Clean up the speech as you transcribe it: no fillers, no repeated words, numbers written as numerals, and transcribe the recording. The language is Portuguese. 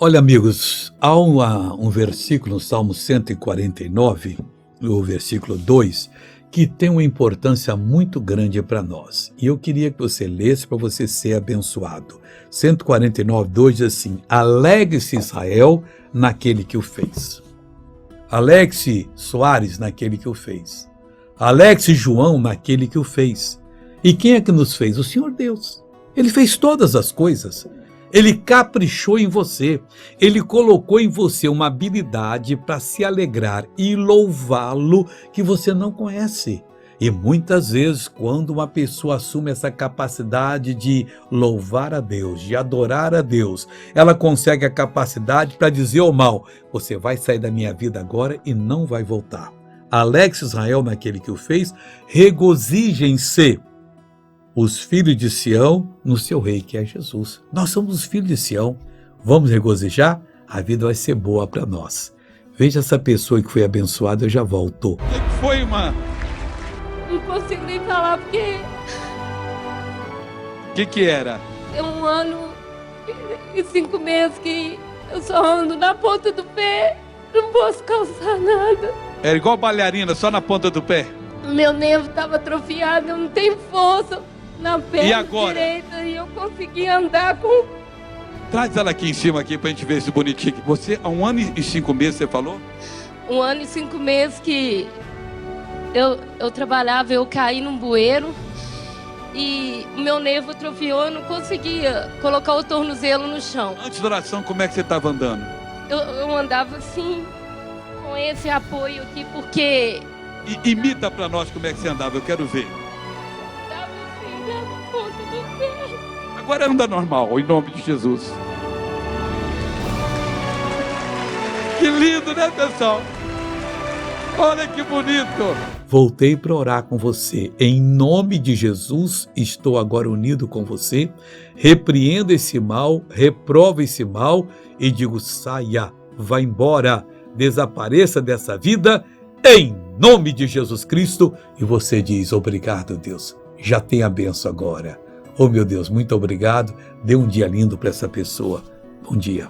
Olha, amigos, há um versículo no Salmo 149, o versículo 2, que tem uma importância muito grande para nós. E eu queria que você lesse para você ser abençoado. 149, 2 diz assim: alegre-se Israel naquele que o fez. Alegre-se Soares naquele que o fez. Alegre-se João naquele que o fez. E quem é que nos fez? O Senhor Deus. Ele fez todas as coisas. Ele caprichou em você, ele colocou em você uma habilidade para se alegrar e louvá-lo que você não conhece. E muitas vezes, quando uma pessoa assume essa capacidade de louvar a Deus, de adorar a Deus, ela consegue a capacidade para dizer ao mal: você vai sair da minha vida agora e não vai voltar. Alegre-se Israel naquele que o fez, regozijem-se os filhos de Sião no seu rei, que é Jesus. Nós somos os filhos de Sião. Vamos regozijar? A vida vai ser boa para nós. Veja essa pessoa que foi abençoada, eu já volto. O que foi, irmã? Não consigo nem falar porque... O que era? É 1 ano e 5 meses que eu só ando na ponta do pé. Não posso calçar nada. Era igual bailarina, só na ponta do pé? Meu nervo estava atrofiado, eu não tenho força na perna direita e eu consegui andar com... Traz ela aqui em cima aqui pra gente ver esse bonitinho. Você, há 1 ano e 5 meses, você falou? 1 ano e 5 meses que eu trabalhava, eu caí num bueiro e o meu nervo atrofiou, eu não conseguia colocar o tornozelo no chão. Antes da oração, como é que você estava andando? Eu andava assim, com esse apoio aqui, porque... Imita pra nós como é que você andava, eu quero ver. Andava assim, na ponta do pé. Agora anda normal, em nome de Jesus. Que lindo, né, pessoal? Olha que bonito. Voltei para orar com você. Em nome de Jesus, estou agora unido com você. Repreendo esse mal, reprovo esse mal e digo: saia, vá embora, desapareça dessa vida, em nome de Jesus Cristo. E você diz: obrigado, Deus, já tem a benção agora. Oh, meu Deus, muito obrigado. Dê um dia lindo para essa pessoa. Bom dia.